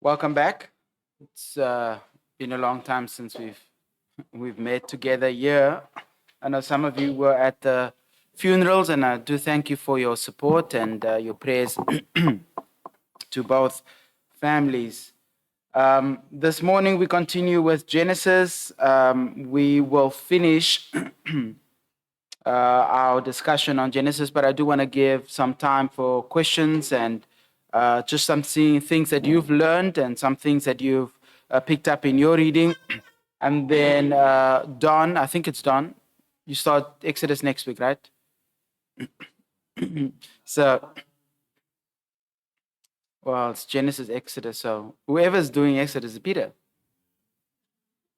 Welcome back. It's been a long time since we've met together here. I know some of you were at the funerals, and I do thank you for your support and your prayers to both families. This morning we continue with Genesis. We will finish our discussion on Genesis, but I do want to give some time for questions and just some things that you've learned and some things that you've picked up in your reading. And then Don, I think it's Don, you start Exodus next week, right? So, well, it's Genesis, Exodus. So whoever's doing Exodus is Peter.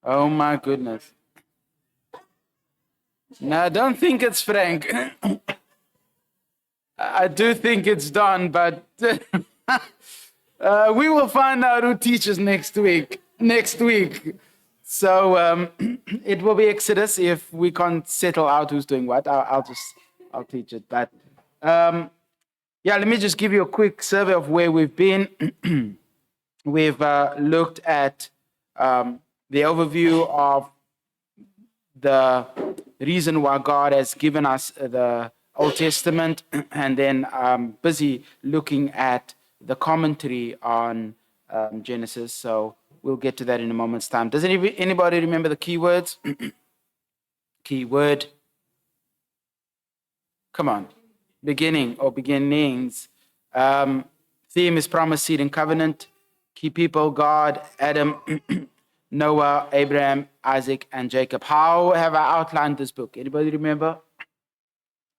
Oh my goodness. No, I don't think it's Frank. I do think it's Don, but we will find out who teaches next week. So it will be Exodus if we can't settle out who's doing what. I'll teach it. But yeah, let me just give you a quick survey of where we've been. We've looked at the overview of the reason why God has given us the Old Testament, and then busy looking at the commentary on Genesis. So we'll get to that in a moment's time. Does anybody remember the keywords? Keyword. Come on. Beginning or beginnings. Theme is promise, seed, and covenant. Key people: God, Adam, Noah, Abraham, Isaac, and Jacob. How have I outlined this book? Anybody remember?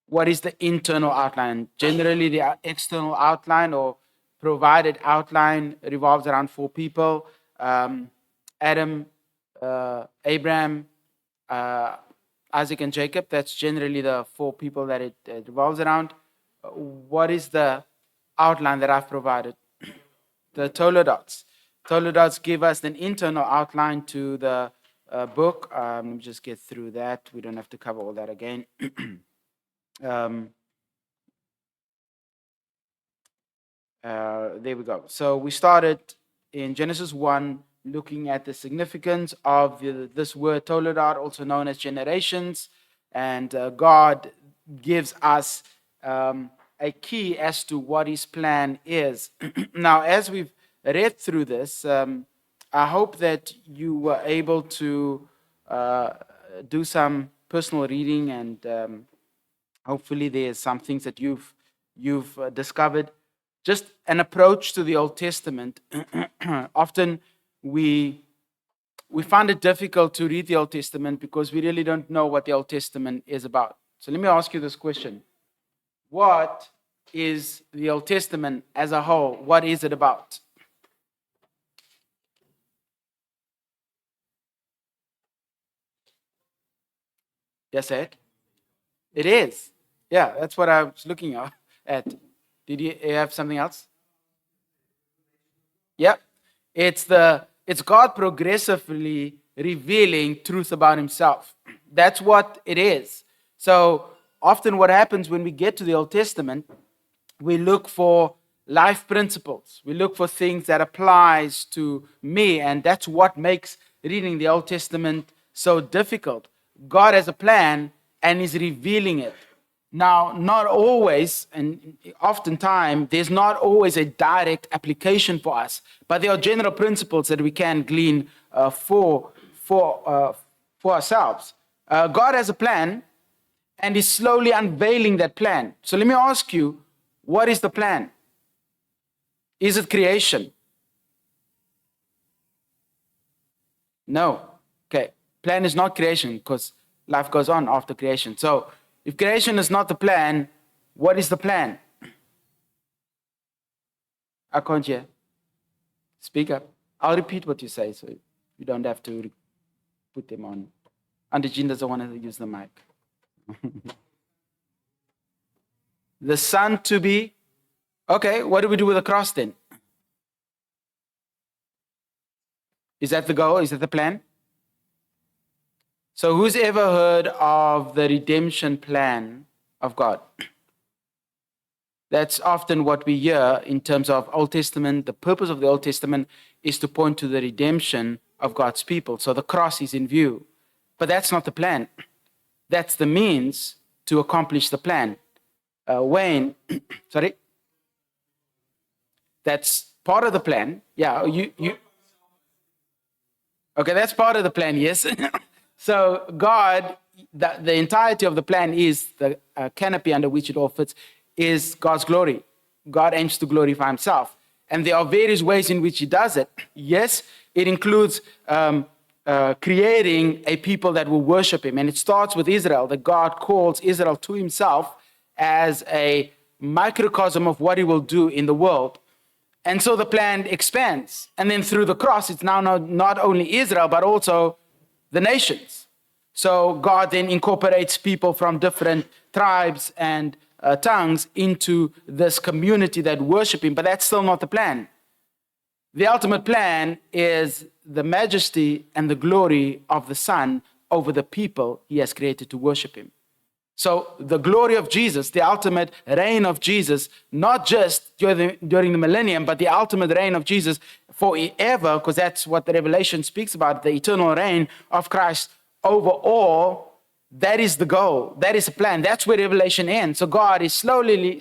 What is the internal outline? Generally, the external outline or provided outline revolves around four people: Adam, Abraham, Isaac, and Jacob. That's generally the four people that it revolves around. What is the outline that I've provided? The Toledots. Toledots give us an internal outline to the book. Let me just get through that. We don't have to cover all that again. There we go. So we started in Genesis 1 looking at the significance of this word Toledot, also known as generations. And God gives us a key as to what his plan is. Now, as we've read through this, I hope that you were able to do some personal reading, and hopefully there's some things that you've discovered. Just an approach to the Old Testament. Often we find it difficult to read the Old Testament because we really don't know what the Old Testament is about. So let me ask you this question. What is the Old Testament as a whole? What is it about? Yes, Ed? It is. Yeah, that's what I was looking at. Did you have something else? Yep. It's God progressively revealing truth about himself. That's what it is. So often what happens when we get to the Old Testament, we look for life principles. We look for things that applies to me, and that's what makes reading the Old Testament so difficult. God has a plan and is revealing it. Now, not always, and oftentimes, there's not always a direct application for us, but there are general principles that we can glean for ourselves. God has a plan and is slowly unveiling that plan. So let me ask you, what is the plan? Is it creation? No. Okay. Plan is not creation because life goes on after creation. So if creation is not the plan, what is the plan? I can't hear. Speak up. I'll repeat what you say so you don't have to put them on. And Jean doesn't want to use the mic. The Son to be. Okay, what do we do with the cross then? Is that the goal? Is that the plan? So who's ever heard of the redemption plan of God? That's often what we hear in terms of Old Testament. The purpose of the Old Testament is to point to the redemption of God's people. So the cross is in view. But that's not the plan. That's the means to accomplish the plan. Wayne, sorry? That's part of the plan. Yeah, okay, that's part of the plan, yes. So God, the entirety of the plan is the canopy under which it all fits is God's glory. God aims to glorify himself. And there are various ways in which he does it. Yes, it includes creating a people that will worship him. And it starts with Israel, that God calls Israel to himself as a microcosm of what he will do in the world. And so the plan expands. And then through the cross, it's now not only Israel, but also the nations. So God then incorporates people from different tribes and tongues into this community that worship him. But that's still not the plan. The ultimate plan is the majesty and the glory of the Son over the people he has created to worship him. So the glory of Jesus, the ultimate reign of Jesus, not just during the millennium, but the ultimate reign of Jesus forever, because that's what the Revelation speaks about, the eternal reign of Christ over all. That is the goal. That is the plan. That's where Revelation ends. So God is slowly,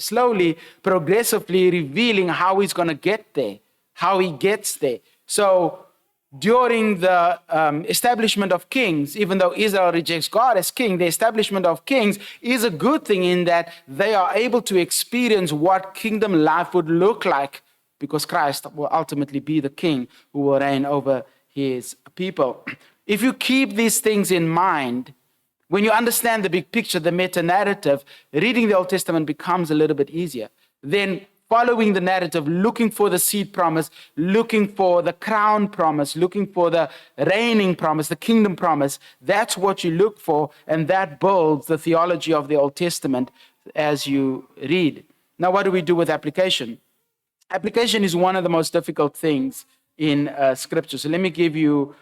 progressively revealing how he's going to get there, how he gets there. So during the establishment of kings, even though Israel rejects God as king, the establishment of kings is a good thing in that they are able to experience what kingdom life would look like, because Christ will ultimately be the king who will reign over his people. If you keep these things in mind, when you understand the big picture, the meta-narrative, reading the Old Testament becomes a little bit easier. Then following the narrative, looking for the seed promise, looking for the crown promise, looking for the reigning promise, the kingdom promise, that's what you look for, and that builds the theology of the Old Testament as you read. Now, what do we do with application? Application is one of the most difficult things in Scripture. So let me give you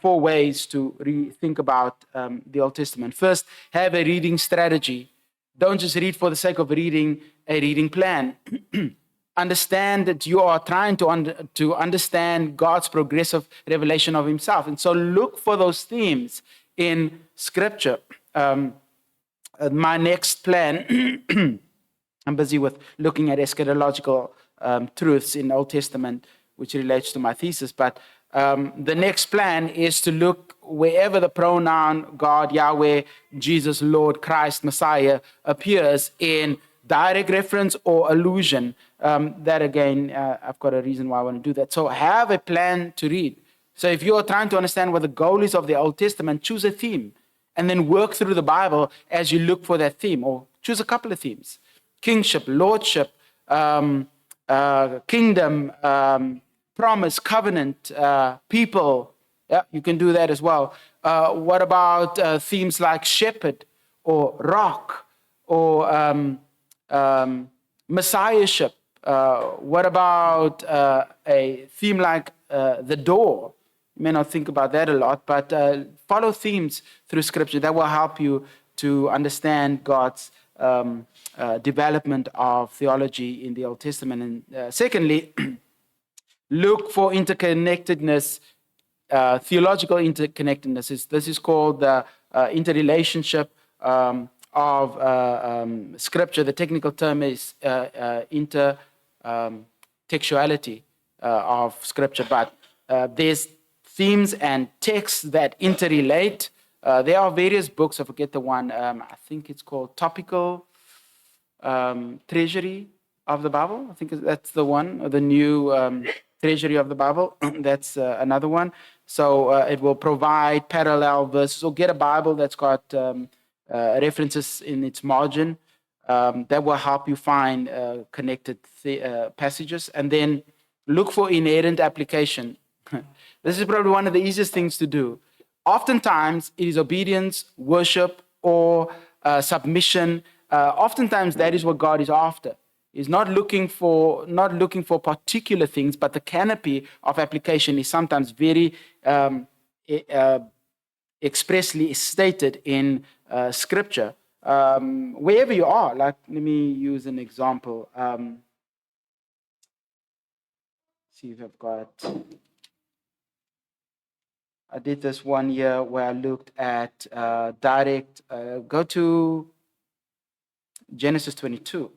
4 ways to think about the Old Testament. First, have a reading strategy. Don't just read for the sake of reading a reading plan. Understand that you are trying to understand God's progressive revelation of himself. And so look for those themes in Scripture. My next plan, I'm busy with looking at eschatological truths in the Old Testament, which relates to my thesis. But the next plan is to look wherever the pronoun God, Yahweh, Jesus, Lord, Christ, Messiah appears in direct reference or allusion. That again, I've got a reason why I want to do that. So have a plan to read. So if you're trying to understand what the goal is of the Old Testament, choose a theme and then work through the Bible as you look for that theme, or choose a couple of themes: kingship, lordship, kingdom, promise, covenant, people. Yeah, you can do that as well. What about themes like shepherd or rock or messiahship? What about a theme like the door? You may not think about that a lot, but follow themes through Scripture that will help you to understand God's development of theology in the Old Testament. And secondly, look for interconnectedness, theological interconnectedness. This is called the interrelationship of Scripture. The technical term is intertextuality of Scripture, but there's themes and texts that interrelate. There are various books. I forget the one. I think it's called Topical Treasury of the Bible. I think that's the one, or the new Treasury of the Bible. That's another one. So it will provide parallel verses, or get a Bible that's got references in its margin that will help you find connected passages. And then look for inerrant application. This is probably one of the easiest things to do. Oftentimes, it is obedience, worship, or submission. Oftentimes, that is what God is after. He's not looking for particular things, but the canopy of application is sometimes very expressly stated in Scripture. wherever you are. Like, let me use an example. See if I've got. I did this one year where I looked at direct. Go to Genesis 22.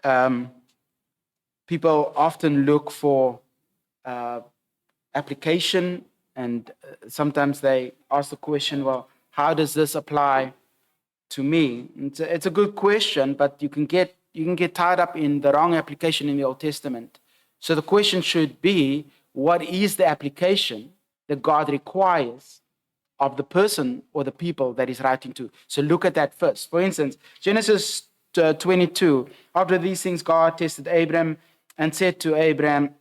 Um, People often look for uh, application, and sometimes they ask the question, well, how does this apply to me? It's a good question, but you can get tied up in the wrong application in the Old Testament. So the question should be, what is the application that God requires of the person or the people that he's writing to? So look at that first. For instance, Genesis 22. After these things, God tested Abram and said to Abram,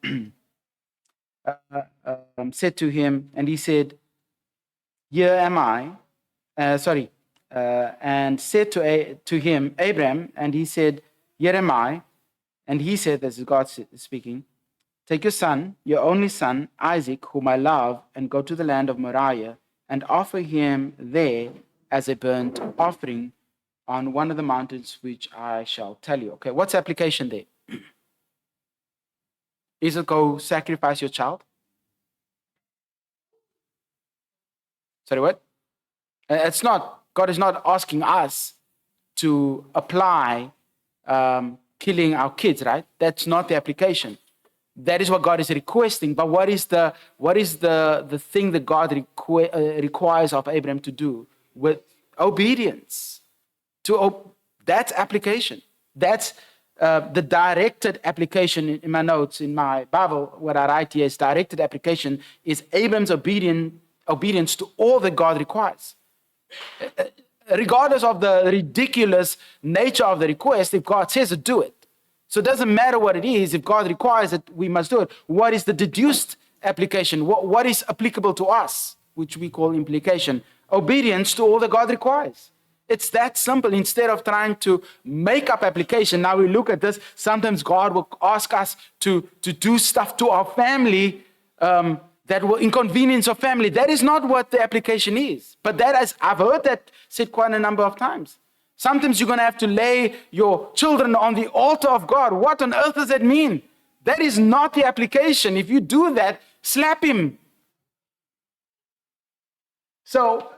said to him, and he said, "Here am I." And said to him, Abram, and he said, "Here am I." And he said, this is God speaking, "Take your son, your only son, Isaac, whom I love, and go to the land of Moriah and offer him there as a burnt offering on one of the mountains which I shall tell you." Okay, what's the application there? Is it go sacrifice your child? Sorry, what? It's not, God is not asking us to apply killing our kids, right? That's not the application. That is what God is requesting. But what is the thing that God requires of Abraham to do? With obedience. That's application. That's the directed application in my notes in my Bible. What I write here is directed application is Abraham's obedience to all that God requires. Regardless of the ridiculous nature of the request, if God says it, do it. So it doesn't matter what it is. If God requires it, we must do it. What is the deduced application? What is applicable to us, which we call implication? Obedience to all that God requires. It's that simple. Instead of trying to make up application, now we look at this. Sometimes God will ask us to do stuff to our family that will inconvenience our family. That is not what the application is. But I've heard that said quite a number of times. Sometimes you're going to have to lay your children on the altar of God. What on earth does that mean? That is not the application. If you do that, slap him. So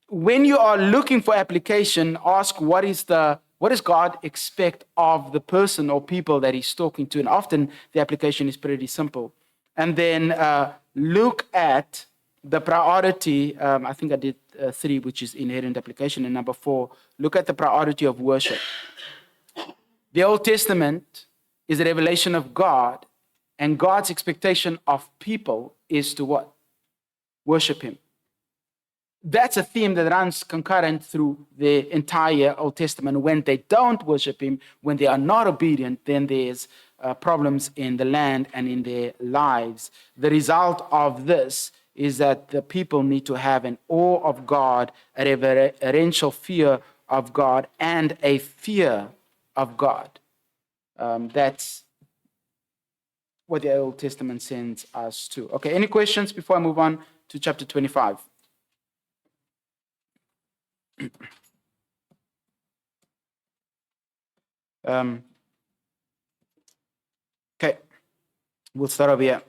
when you are looking for application, ask what does God expect of the person or people that he's talking to? And often the application is pretty simple. And then look at the priority. I think I did 3, which is inherent application. And number 4, look at the priority of worship. The Old Testament is a revelation of God, and God's expectation of people is to what? Worship him. That's a theme that runs concurrent through the entire Old Testament. When they don't worship him, when they are not obedient, then there's problems in the land and in their lives. The result of this is that the people need to have an awe of God, a reverential fear of God, and a fear of God. That's what the Old Testament sends us to. Okay, any questions before I move on to chapter 25? Okay, we'll start over here.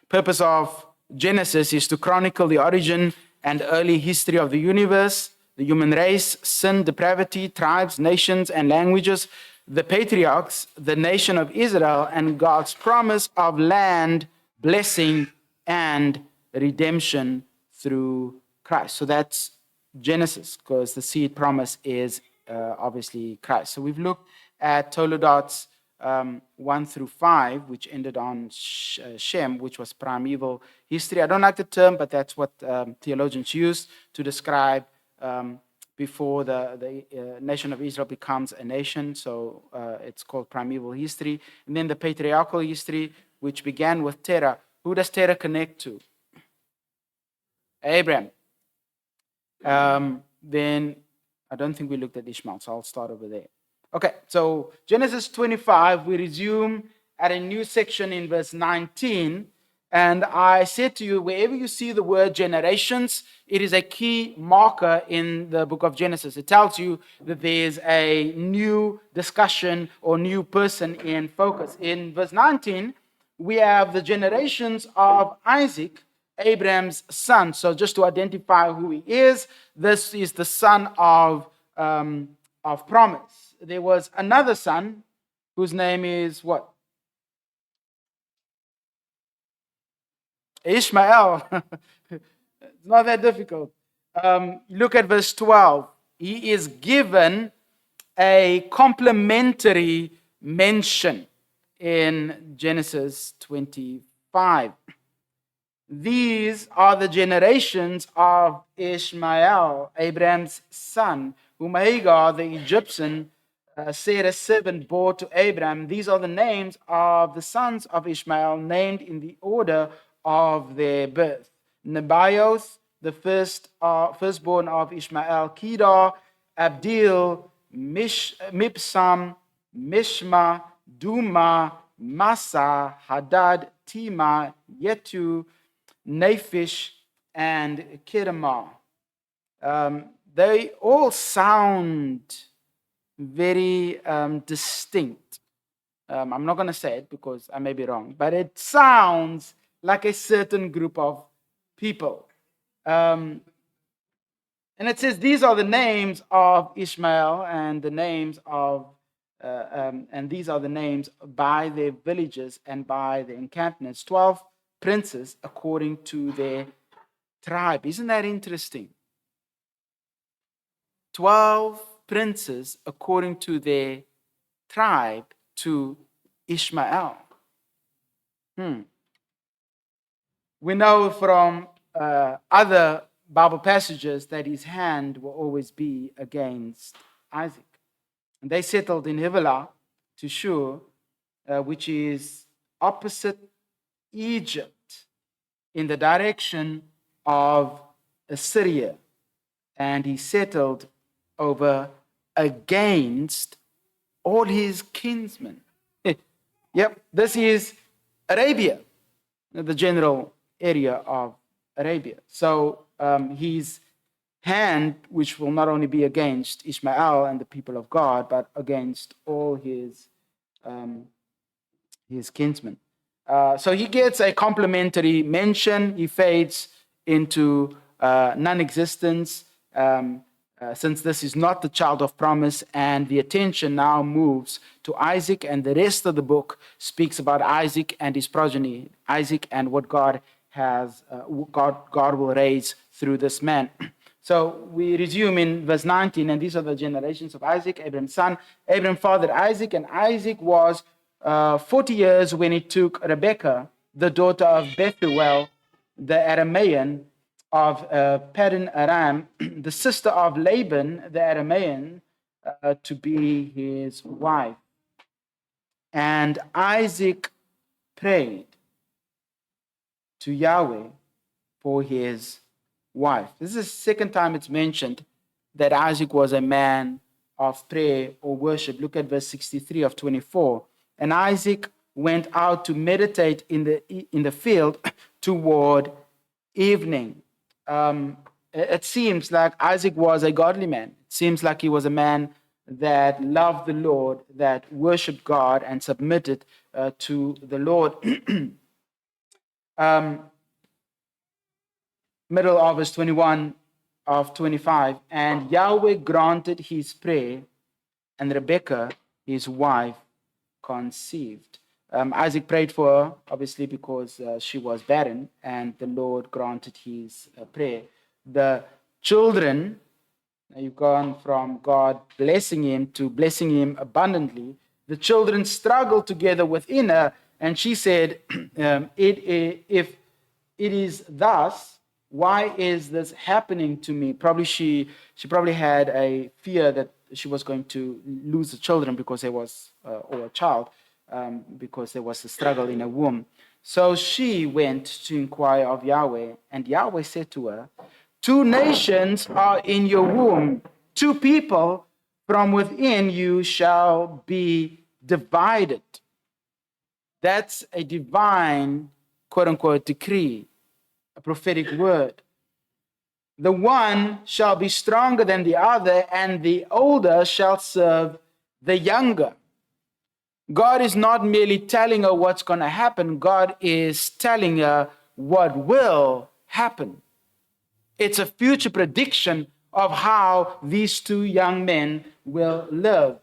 Purpose of Genesis is to chronicle the origin and early history of the universe, the human race, sin, depravity, tribes, nations, and languages, the patriarchs, the nation of Israel, and God's promise of land, blessing, and redemption through Christ. So that's Genesis, because the seed promise is obviously Christ. So we've looked at Toledots 1 through 5, which ended on Shem, which was primeval history. I don't like the term, but that's what theologians use to describe before the nation of Israel becomes a nation. So it's called primeval history. And then the patriarchal history, which began with Terah. Who does Terah connect to? Abraham. Then I don't think we looked at Ishmael, so I'll start over there. Okay, so Genesis 25, we resume at a new section in verse 19. And I said to you, wherever you see the word generations, it is a key marker in the book of Genesis. It tells you that there's a new discussion or new person in focus. In verse 19, we have the generations of Isaac, Abraham's son. So just to identify who he is, this is the son of promise. There was another son whose name is what? Ishmael. It's not that difficult. Look at verse 12. He is given a complementary mention in Genesis 25. These are the generations of Ishmael, Abraham's son, whom Hagar, the Egyptian, Sarah's servant, bore to Abraham. These are the names of the sons of Ishmael, named in the order of their birth. Nebaioth, the firstborn of Ishmael, Kedar, Abdil, Mibsam, Mishma, Duma, Massa, Hadad, Tima, Yetu, Naphish, and Kedemah. They all sound very distinct. I'm not going to say it because I may be wrong, but it sounds like a certain group of people. And it says these are the names of Ishmael and the names of and these are the names by their villages and by their encampments. 12 princes according to their tribe. Isn't that interesting? 12 princes according to their tribe to Ishmael. We know from other Bible passages that his hand will always be against Isaac. And they settled in Havilah to Shur, which is opposite Egypt in the direction of Assyria. And he settled over against all his kinsmen. Yep, this is Arabia, the general area of Arabia. So his hand, which will not only be against Ishmael and the people of God, but against all his kinsmen. So he gets a complimentary mention. He fades into non-existence since this is not the child of promise, and the attention now moves to Isaac, and the rest of the book speaks about Isaac and his progeny, Isaac and what God has, God will raise through this man. So we resume in verse 19, and these are the generations of Isaac, Abraham's son. Abraham fathered Isaac, and Isaac was 40 years when he took Rebekah, the daughter of Bethuel, the Aramean of Paddan Aram, the sister of Laban, the Aramean, to be his wife. And Isaac prayed to Yahweh for his wife. This is the second time it's mentioned that Isaac was a man of prayer or worship. Look at verse 63 of 24. And Isaac went out to meditate in the field toward evening. It seems like Isaac was a godly man. It seems like he was a man that loved the Lord, that worshiped God and submitted to the Lord. Middle of verse 21 of 25. And Yahweh granted his prayer, and Rebekah, his wife, conceived. Isaac prayed for her, obviously, because she was barren, and the Lord granted his prayer. The children, you've gone from God blessing him to blessing him abundantly. The children struggled together within her, and she said, if it is thus, why is this happening to me? Probably she probably had a fear that she was going to lose the children because there was, or a child, because there was a struggle in her womb. So she went to inquire of Yahweh, and Yahweh said to her, 2 nations are in your womb, 2 people from within you shall be divided. That's a divine, quote unquote, decree, a prophetic word. The one shall be stronger than the other, and the older shall serve the younger. God is not merely telling her what's going to happen, God is telling her what will happen. It's a future prediction of how these two young men will live.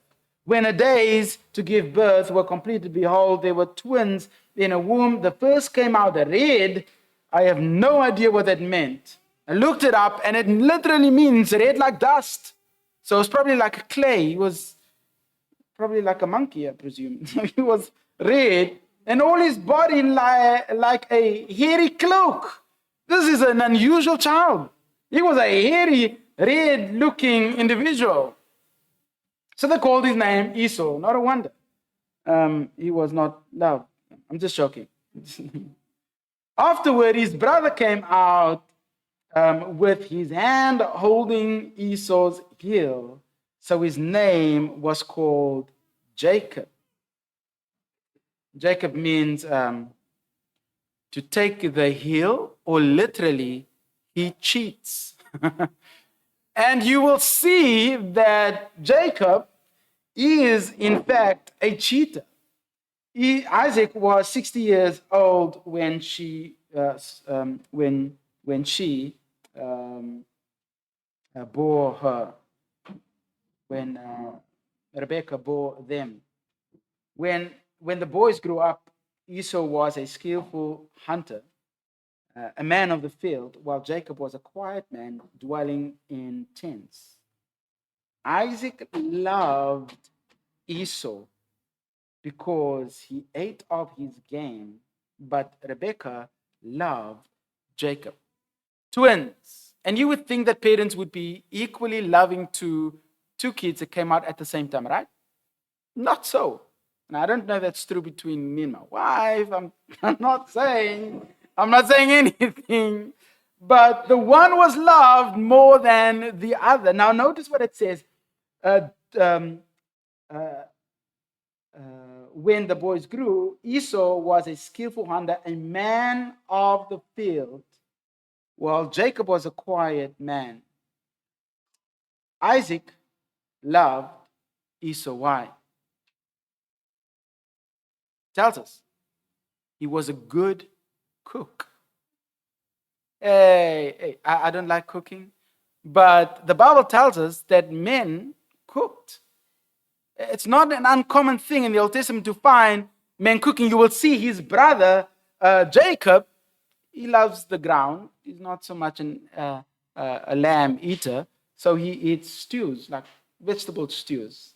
When the days to give birth were completed, behold, there were twins in a womb. The first came out red. I have no idea what that meant. I looked it up, and it literally means red like dust. So it's probably like a clay. He was probably like a monkey, I presume. He was red, and all his body like a hairy cloak. This is an unusual child. He was a hairy, red-looking individual. So they called his name Esau. Not a wonder. He was not loved. I'm just joking. Afterward, his brother came out with his hand holding Esau's heel. So his name was called Jacob. Jacob means to take the heel, or literally, he cheats. And you will see that Jacob is, in fact, a cheater. Isaac was 60 years old when she bore her, when Rebekah bore them. When the boys grew up, Esau was a skillful hunter, a man of the field, while Jacob was a quiet man dwelling in tents. Isaac loved Esau because he ate of his game, but Rebekah loved Jacob. Twins. And you would think that parents would be equally loving to two kids that came out at the same time, right? Not so. And I don't know if that's true between me and my wife. I'm not saying anything. But the one was loved more than the other. Now notice what it says. When the boys grew, Esau was a skillful hunter, a man of the field, while Jacob was a quiet man. Isaac loved Esau. Why? Tells us he was a good cook. Hey, I don't like cooking, but the Bible tells us that men cooked. It's not an uncommon thing in the Old Testament to find men cooking. You will see his brother Jacob. He loves the ground. He's not so much a lamb eater, so he eats stews, like vegetable stews.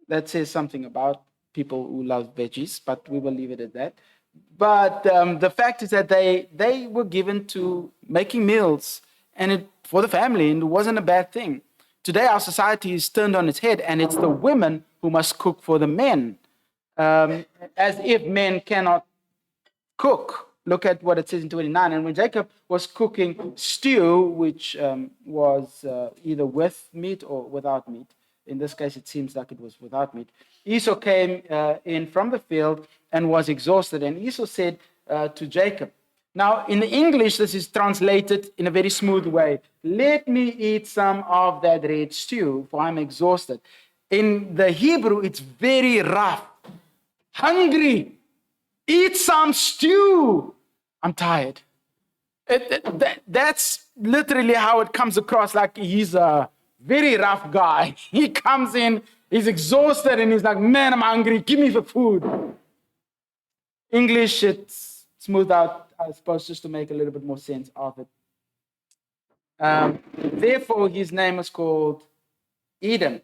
That says something about people who love veggies, but we will leave it at that. But the fact is that they were given to making meals and for the family, and it wasn't a bad thing. Today, our society is turned on its head, and it's the women who must cook for the men, as if men cannot cook. Look at what it says in 29. And when Jacob was cooking stew, which was either with meat or without meat, in this case, it seems like it was without meat, Esau came in from the field and was exhausted. And Esau said to Jacob, now in the English, this is translated in a very smooth way. Let me eat some of that red stew, for I'm exhausted. In the Hebrew, it's very rough. Hungry. Eat some stew. I'm tired. That's literally how it comes across, like he's a very rough guy. He comes in, he's exhausted, and he's like, man, I'm hungry. Give me the food. English, it's smoothed out, I suppose, just to make a little bit more sense of it. Therefore, his name is called Edom.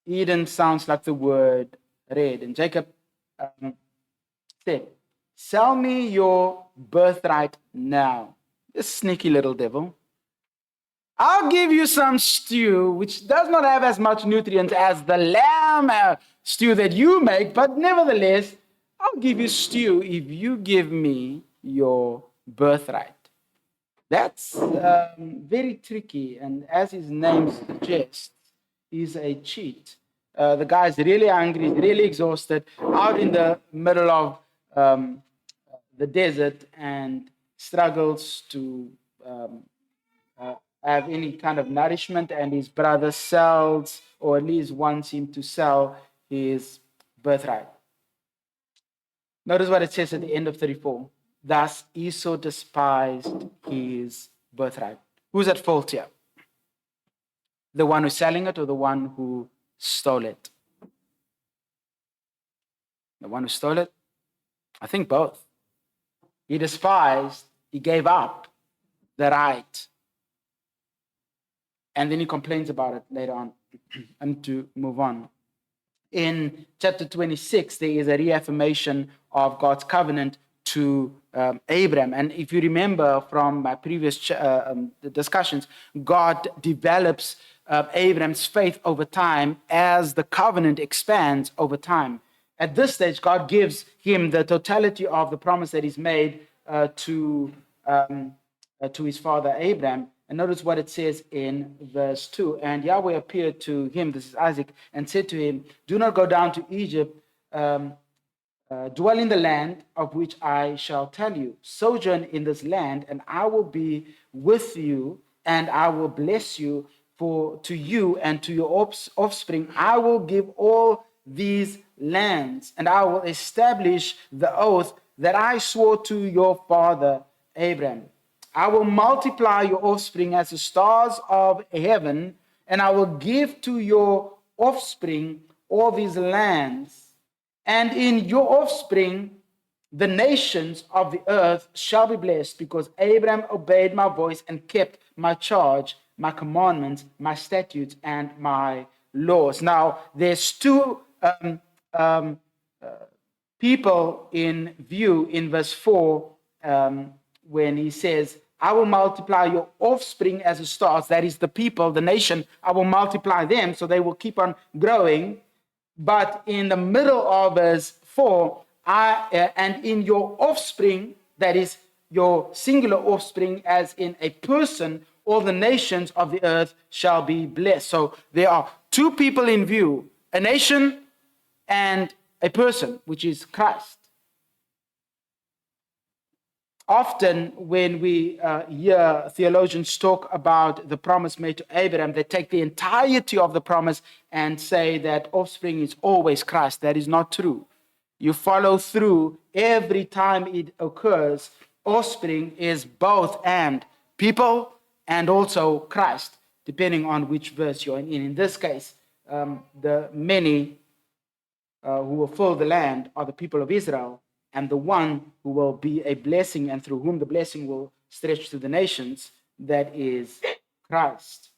Edom sounds like the word red. And Jacob said, sell me your birthright now. This sneaky little devil. I'll give you some stew, which does not have as much nutrients as the lamb stew that you make, but nevertheless, I'll give you stew if you give me your birthright. That's very tricky, and as his name suggests, He's a cheat. The guy's really angry, really exhausted, out in the middle of um, the desert and struggles to um, uh, have any kind of nourishment. And his brother sells, or at least wants him to sell, his birthright. Notice what it says at the end of 34. Thus Esau despised his birthright. Who's at fault here? The one who's selling it or the one who stole it? The one who stole it? I think both. He despised, he gave up the right. And then he complains about it later on. And to move on. In chapter 26, there is a reaffirmation of God's covenant to Abraham. And if you remember from my previous discussions, God develops Abraham's faith over time as the covenant expands over time. At this stage, God gives him the totality of the promise that he's made to his father Abraham. And notice what it says in verse 2. And Yahweh appeared to him, this is Isaac, and said to him, do not go down to Egypt, dwell in the land of which I shall tell you. Sojourn in this land, and I will be with you, and I will bless you. For to you and to your offspring I will give all these lands, and I will establish the oath that I swore to your father Abraham. I will multiply your offspring as the stars of heaven, and I will give to your offspring all these lands. And in your offspring, the nations of the earth shall be blessed, because Abraham obeyed my voice and kept my charge, my commandments, my statutes, and my laws. Now, there's two people in view in verse 4 when he says, I will multiply your offspring as the stars. That is the people, the nation. I will multiply them so they will keep on growing. But in the middle of verse 4, and in your offspring, that is your singular offspring, as in a person, all the nations of the earth shall be blessed. So there are two people in view, a nation and a person, which is Christ. Often when we hear theologians talk about the promise made to Abraham, they take the entirety of the promise and say that offspring is always Christ. That is not true. You follow through every time it occurs. Offspring is both and people and also Christ, depending on which verse you're in. In this case, the many who will fill the land are the people of Israel, and the one who will be a blessing and through whom the blessing will stretch to the nations, that is Christ.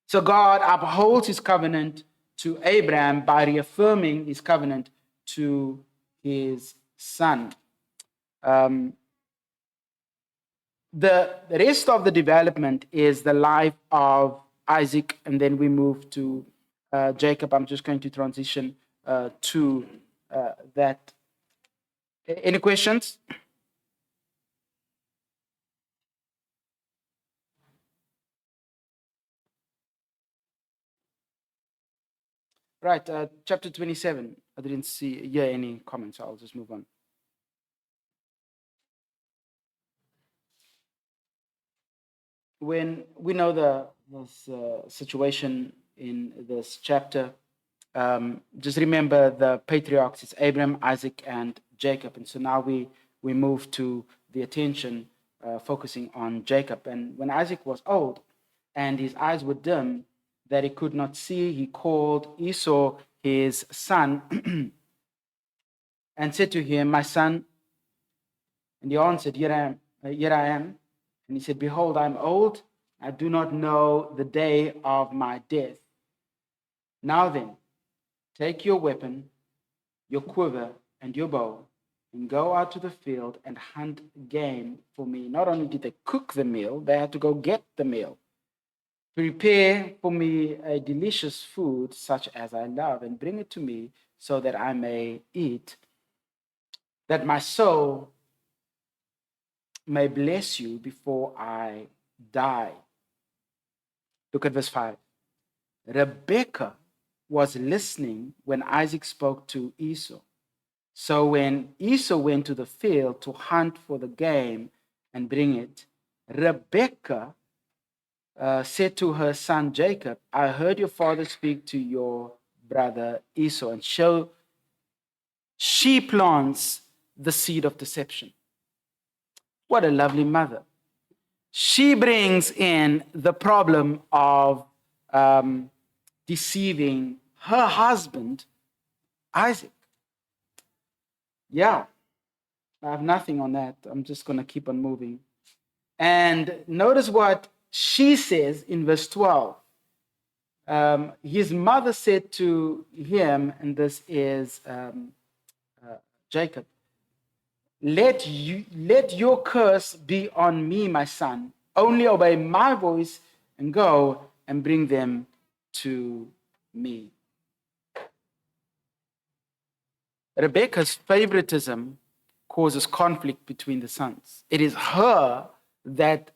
So God upholds his covenant to Abraham by reaffirming his covenant to his son. The rest of the development is the life of Isaac, and then we move to Jacob. I'm just going to transition to that. Any questions? Right, chapter 27. I didn't hear any comments, so I'll just move on. When we know this situation in this chapter, just remember the patriarchs. It's Abraham, Isaac, and Jacob. And so now we move to the attention focusing on Jacob. And when Isaac was old and his eyes were dim, that he could not see, he called Esau his son and said to him, my son. And he answered, here I am. And he said, behold, I am old. I do not know the day of my death. Now then, take your weapon, your quiver, and your bow, and go out to the field and hunt game for me. Not only did they cook the meal, they had to go get the meal. Prepare for me a delicious food such as I love, and bring it to me so that I may eat, that my soul may bless you before I die. Look at verse 5. Rebekah was listening when Isaac spoke to Esau. So when Esau went to the field to hunt for the game and bring it, Rebekah said to her son Jacob, I heard your father speak to your brother Esau, and so she plants the seed of deception. What a lovely mother. She brings in the problem of deceiving her husband, Isaac. Yeah, I have nothing on that. I'm just going to keep on moving. And notice what she says in verse 12. His mother said to him, and this is Jacob, let your curse be on me, my son. Only obey my voice and go and bring them to me. Rebekah's favoritism causes conflict between the sons. It is her that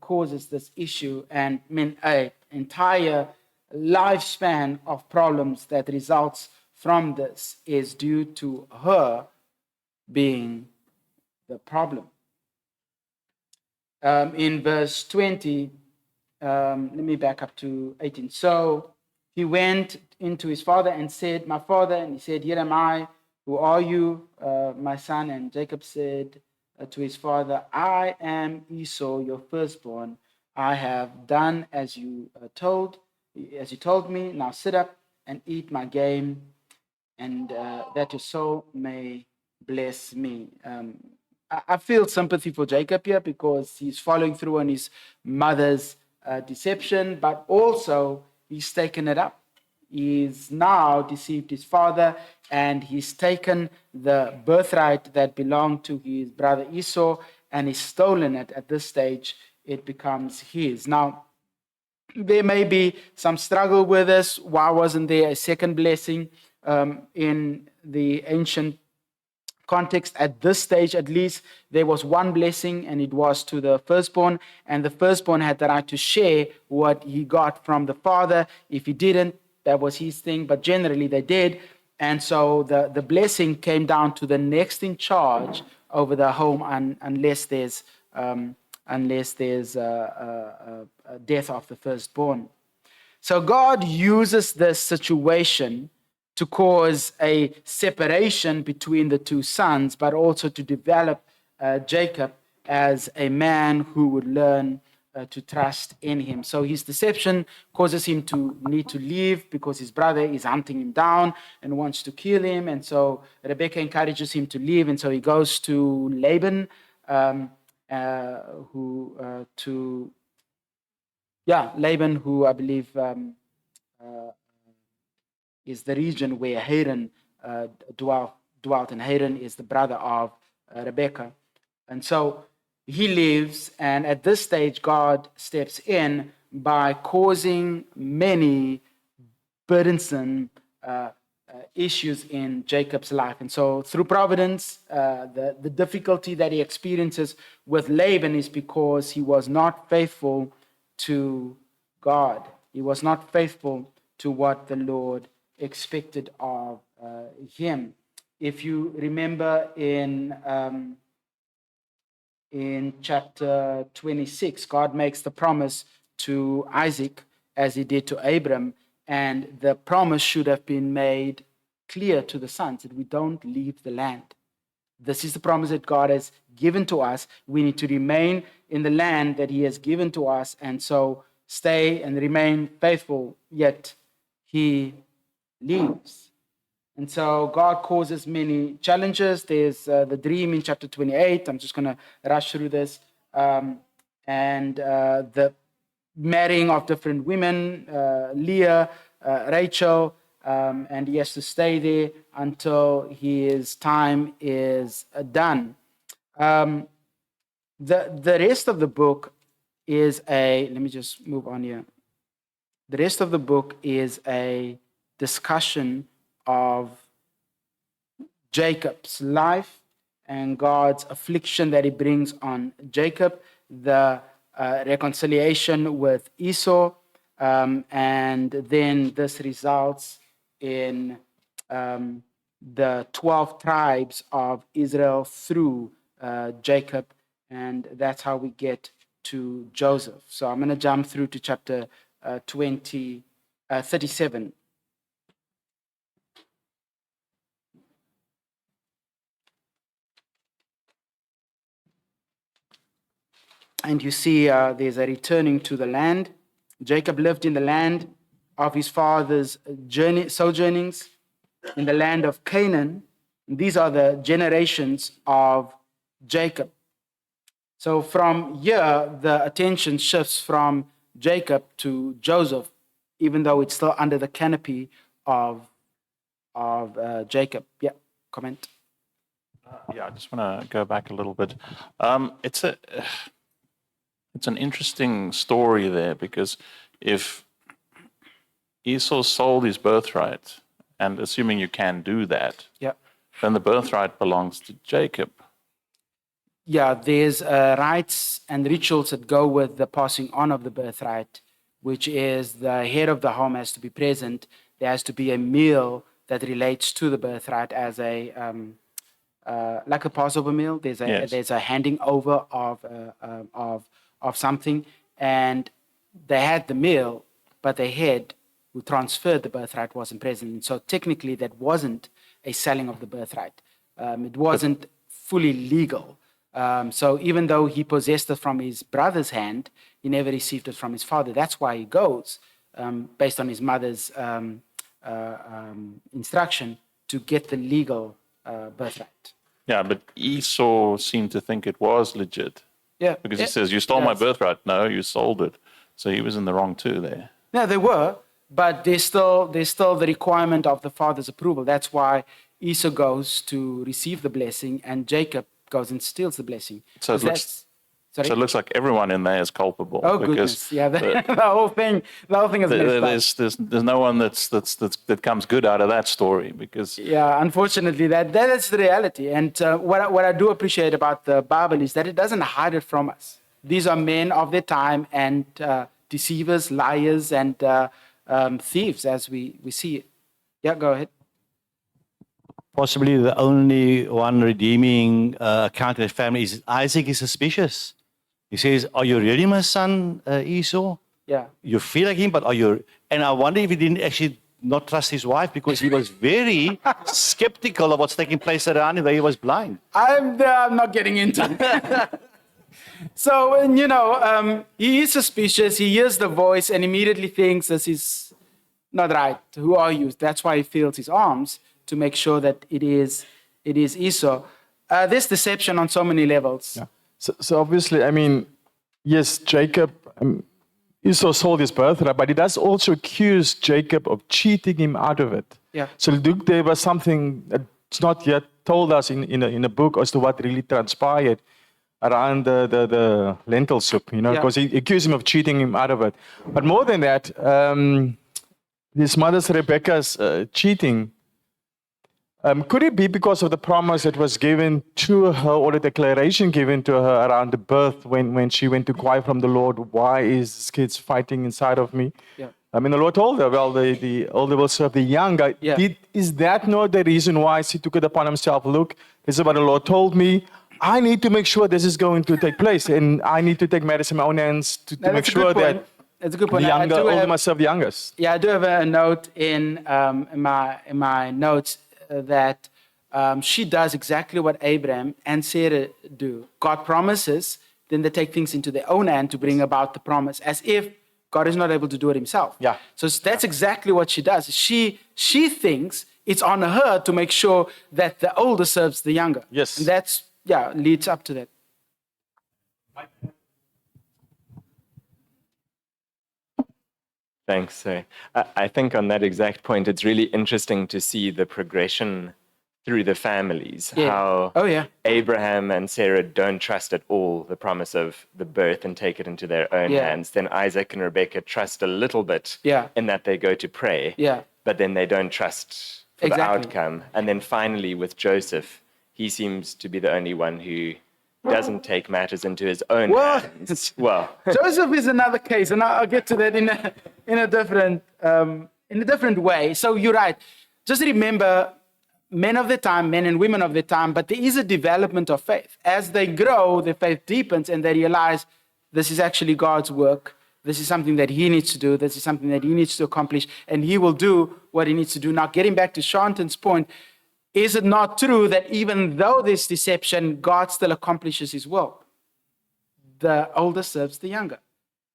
causes this issue, and an entire lifespan of problems that results from this is due to her being the problem. In verse 20, let me back up to 18. So he went into his father and said, my father, and he said, here am I, who are you, my son? And Jacob said to his father, I am Esau, your firstborn. I have done as you told me. Now sit up and eat my game, and that your soul may bless me. I feel sympathy for Jacob here because he's following through on his mother's deception, but also he's taken it up. He's now deceived his father, and he's taken the birthright that belonged to his brother Esau and he's stolen it. At this stage, it becomes his. Now, there may be some struggle with this. Why wasn't there a second blessing in the ancient context? At this stage, at least, there was one blessing, and it was to the firstborn, and the firstborn had the right to share what he got from the father. If he didn't, that was his thing, but generally they did. And so the blessing came down to the next in charge over the home, unless there's a death of the firstborn. So God uses this situation to cause a separation between the two sons, but also to develop Jacob as a man who would learn to trust in him. So his deception causes him to need to leave because his brother is hunting him down and wants to kill him. And so Rebekah encourages him to leave, and so he goes to Laban, Laban, who I believe is the region where Haran dwelt, and Haran is the brother of Rebekah. And so he leaves, and at this stage, God steps in by causing many burdensome issues in Jacob's life. And so through providence, the difficulty that he experiences with Laban is because he was not faithful to God. He was not faithful to what the Lord expected of him. If you remember in chapter 26, God makes the promise to Isaac as he did to Abram, and the promise should have been made clear to the sons that we don't leave the land. This is the promise that God has given to us. We need to remain in the land that he has given to us, and so stay and remain faithful, yet he leaves. And so God causes many challenges. There's the dream in chapter 28. I'm just going to rush through this. And the marrying of different women, Leah, Rachel, and he has to stay there until his time is done. The rest of the book is let me just move on here. The rest of the book is a discussion of Jacob's life and God's affliction that he brings on Jacob, the reconciliation with Esau, And then this results in the 12 tribes of Israel through Jacob, and that's how we get to Joseph. So I'm going to jump through to chapter 37. And you see there's a returning to the land. Jacob lived in the land of his father's sojournings in the land of Canaan. These are the generations of Jacob. So from here, the attention shifts from Jacob to Joseph, even though it's still under the canopy of Jacob. Yeah, comment. Yeah, I just want to go back a little bit. It's an interesting story there, because if Esau sold his birthright, and assuming you can do that, Yeah. then the birthright belongs to Jacob. Yeah, there's rites and rituals that go with the passing on of the birthright, which is the head of the home has to be present. There has to be a meal that relates to the birthright as a like a Passover meal. There's a Yes. there's a handing over of something, and they had the meal, but the head who transferred the birthright wasn't present. And so technically, that wasn't a selling of the birthright. It wasn't fully legal. So even though he possessed it from his brother's hand, he never received it from his father. That's why he goes, based on his mother's instruction, to get the legal birthright. Yeah, but Esau seemed to think it was legit, Yeah, because he says, "You stole my birthright." No, you sold it. So he was in the wrong too there. No, they were, but there's still the requirement of the father's approval. That's why Esau goes to receive the blessing, and Jacob goes and steals the blessing. So it looks, Sorry? so it looks like everyone in there is culpable. Oh goodness! Yeah, the whole thing is messed up. There's no one that comes good out of that story, because Yeah, unfortunately, that is the reality. And what I do appreciate about the Bible is that it doesn't hide it from us. These are men of their time, and deceivers, liars, and thieves, as we see it. Yeah, go ahead. Possibly the only one redeeming account in the family is Isaac is suspicious. He says, "Are you really my son, Esau? Yeah. You feel like him, but are you?" And I wonder if he didn't actually not trust his wife, because he was very skeptical of what's taking place around him, that he was blind. I'm not getting into it. So, and, he is suspicious. He hears the voice and immediately thinks this is not right. Who are you? That's why he feels his arms to make sure that it is Esau. There's deception on so many levels. Yeah. So obviously, I mean, yes, Jacob, Esau sold his birthright, but he does also accuse Jacob of cheating him out of it. Yeah. So there was something that's not yet told us in a book as to what really transpired around the lentil soup, because he accused him of cheating him out of it. But more than that, his mother's Rebecca's cheating. Could it be because of the promise that was given to her, or the declaration given to her around the birth, when she went to inquire from the Lord, why is this kid fighting inside of me? Yeah. I mean, the Lord told her, well, the older will serve the younger. Yeah. Is that not the reason why she took it upon himself? Look, this is what the Lord told me. I need to make sure this is going to take place, and I need to take matters in my own hands to make sure that that's a good point. the older must serve the youngest. Yeah, I do have a note in my notes that she does exactly what Abraham and Sarah do. God promises, then they take things into their own hand to bring about the promise, as if God is not able to do it himself. Yeah. So that's exactly what she does. She thinks it's on her to make sure that the older serves the younger. Yes. And that's, leads up to that. Thanks. Sorry. I think on that exact point, it's really interesting to see the progression through the families. Yeah. How Abraham and Sarah don't trust at all the promise of the birth and take it into their own hands. Then Isaac and Rebecca trust a little bit in that they go to pray, but then they don't trust for the outcome. And then finally with Joseph, he seems to be the only one who doesn't take matters into his own hands. Well, Joseph is another case, and I'll get to that in a different way. So you're right. Just remember, men of the time, men and women of the time, but there is a development of faith. As they grow, their faith deepens and they realize this is actually God's work. This is something that he needs to do. This is something that he needs to accomplish, and he will do what he needs to do. Now, getting back to Shanton's point, is it not true that even though there's deception, God still accomplishes his will? The older serves the younger.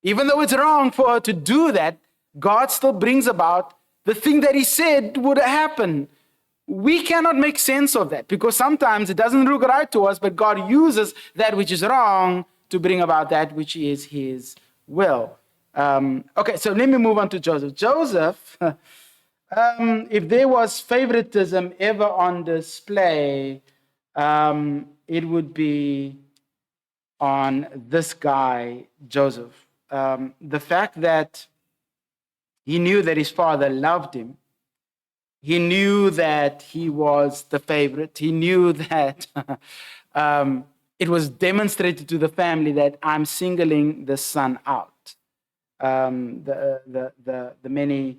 Even though it's wrong for her to do that, God still brings about the thing that he said would happen. We cannot make sense of that because sometimes it doesn't look right to us, but God uses that which is wrong to bring about that which is his will. Okay, so let me move on to Joseph. Joseph, if there was favoritism ever on display, it would be on this guy, Joseph. The fact that he knew that his father loved him, he knew that he was the favorite, he knew that it was demonstrated to the family that I'm singling the son out. The many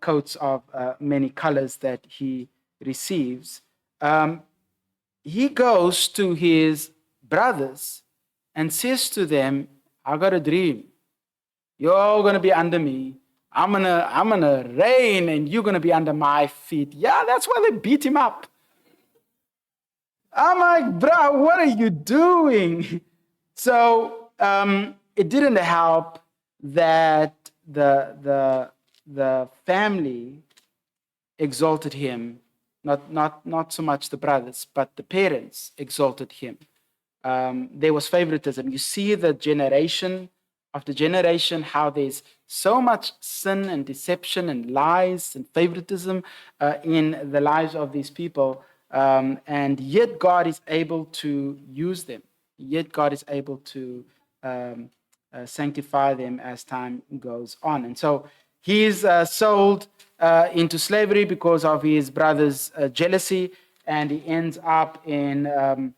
coats of many colors that he receives. He goes to his brothers and says to them, I got a dream. You're all going to be under me. I'm gonna reign and you're going to be under my feet. Yeah, that's why they beat him up. I'm like, bro, what are you doing? So it didn't help that the family exalted him, not so much the brothers, but the parents exalted him. There was favoritism. You see the generation after generation, how there's so much sin and deception and lies and favoritism in the lives of these people. And yet God is able to use them. Yet God is able to sanctify them as time goes on. And so he's sold into slavery because of his brother's jealousy, and he ends up in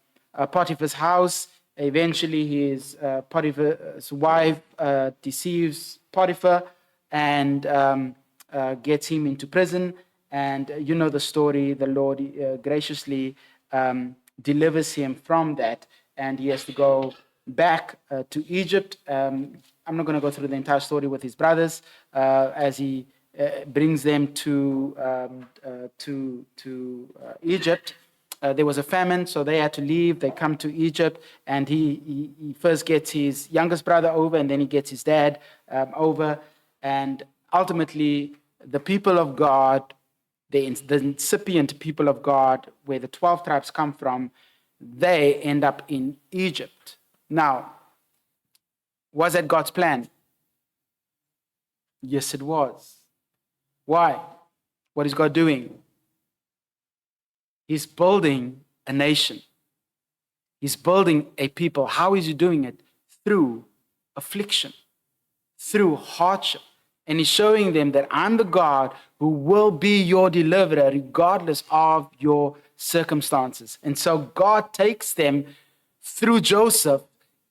Potiphar's house. Eventually, his Potiphar's wife deceives Potiphar and gets him into prison. And you know the story. The Lord graciously delivers him from that, and he has to go back to Egypt. I'm not going to go through the entire story with his brothers as he brings them to Egypt. There was a famine, so they had to leave. They come to Egypt, and he first gets his youngest brother over, and then he gets his dad over. And ultimately, the people of God, the incipient people of God, where the 12 tribes come from, they end up in Egypt. Now, was that God's plan? Yes, it was. Why? What is God doing? He's building a nation. He's building a people. How is he doing it? Through affliction, through hardship. And he's showing them that I'm the God who will be your deliverer regardless of your circumstances. And so God takes them through Joseph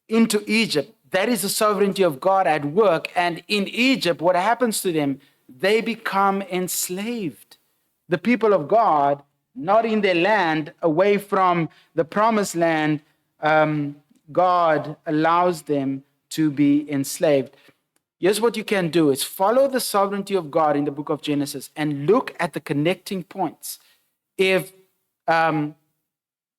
into Egypt. That is the sovereignty of God at work. And in Egypt, what happens to them? They become enslaved. The people of God, not in their land, away from the promised land, God allows them to be enslaved. Here's what you can do is follow the sovereignty of God in the book of Genesis and look at the connecting points. If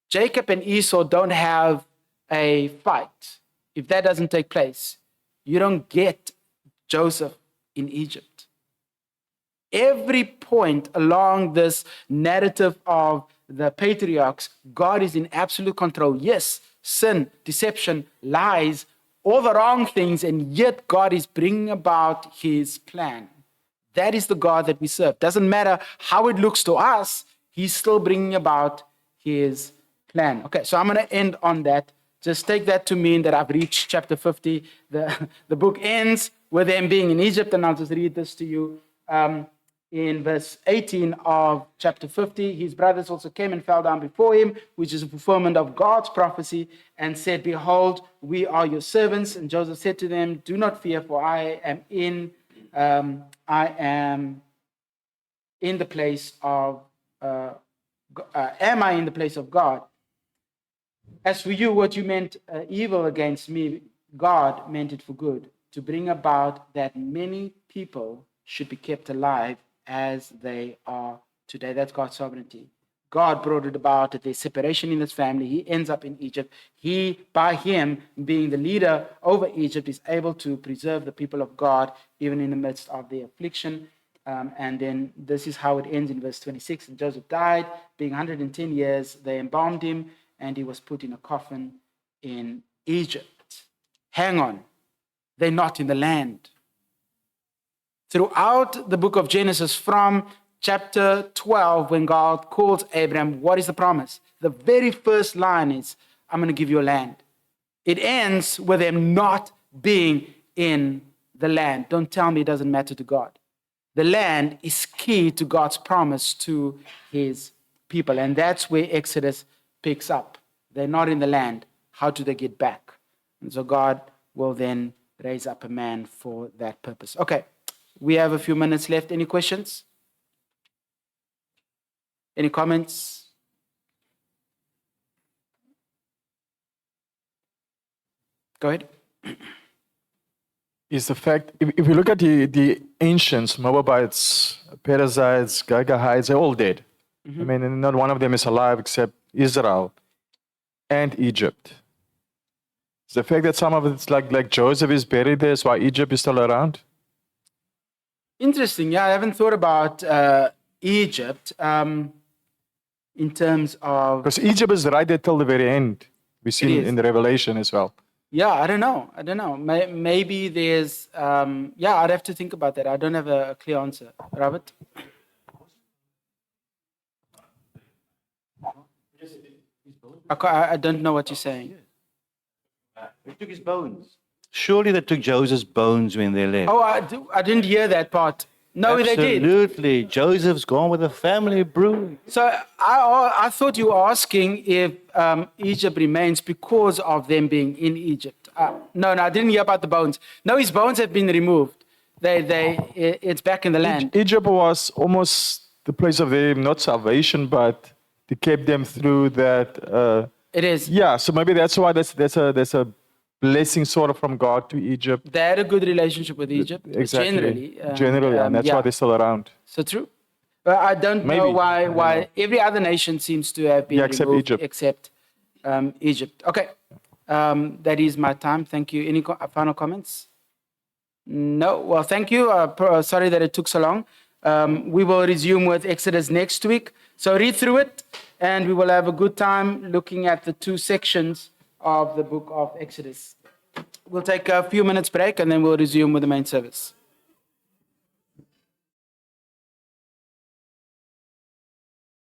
Jacob and Esau don't have a fight, if that doesn't take place, you don't get Joseph in Egypt. Every point along this narrative of the patriarchs, God is in absolute control. Yes, sin, deception, lies, all the wrong things, and yet God is bringing about his plan. That is the God that we serve. Doesn't matter how it looks to us, he's still bringing about his plan. Okay, so I'm going to end on that. Just take that to mean that I've reached chapter 50. The book ends with them being in Egypt, and I'll just read this to you. In verse 18 of chapter 50, his brothers also came and fell down before him, which is a fulfillment of God's prophecy, and said, behold, we are your servants. And Joseph said to them, do not fear, for I am in I am in the place of, am I in the place of God? As for you, what you meant evil against me, God meant it for good, to bring about that many people should be kept alive as they are today. That's God's sovereignty. God brought it about that there's separation in his family. He ends up in Egypt. He, by him being the leader over Egypt, is able to preserve the people of God even in the midst of their affliction. And then this is how it ends in verse 26. And Joseph died, being 110 years. They embalmed him, and he was put in a coffin in Egypt. Hang on. They're not in the land. Throughout the book of Genesis, from chapter 12, when God calls Abraham, what is the promise? The very first line is, I'm going to give you a land. It ends with them not being in the land. Don't tell me it doesn't matter to God. The land is key to God's promise to his people. And that's where Exodus picks up. They're not in the land. How do they get back? And so God will then raise up a man for that purpose. Okay, we have a few minutes left. Any questions? Any comments? Go ahead. Is the fact, if you look at the ancients, Moabites, Perizzites, Gagahites, they're all dead. I mean, not one of them is alive except Israel and Egypt. Is the fact that some of it's like Joseph is buried there is why Egypt is still around? Interesting. Yeah, I haven't thought about Egypt in terms of... Because Egypt is right there till the very end. We see in the Revelation as well. Yeah, I don't know. Maybe there's... yeah, I'd have to think about that. I don't have a clear answer. Robert? I don't know what you're saying. They took his bones. Surely they took Joseph's bones when they left. Oh, I didn't hear that part. No, they did. Absolutely. Joseph's gone with the family, bro. So I thought you were asking if Egypt remains because of them being in Egypt. No, I didn't hear about the bones. No, his bones have been removed. It's back in the land. Egypt was almost the place of their, not salvation, but to keep them through that. It is. Yeah, so maybe that's why there's a blessing sort of from God to Egypt. They had a good relationship with Egypt. Exactly. Generally, and that's why they're still around. So true. But I don't know why every other nation seems to have been removed except Egypt. Okay. That is my time. Thank you. Any final comments? No. Well, thank you. Sorry that it took so long. We will resume with Exodus next week. So read through it, and we will have a good time looking at the two sections of the book of Exodus. We'll take a few minutes break, and then we'll resume with the main service.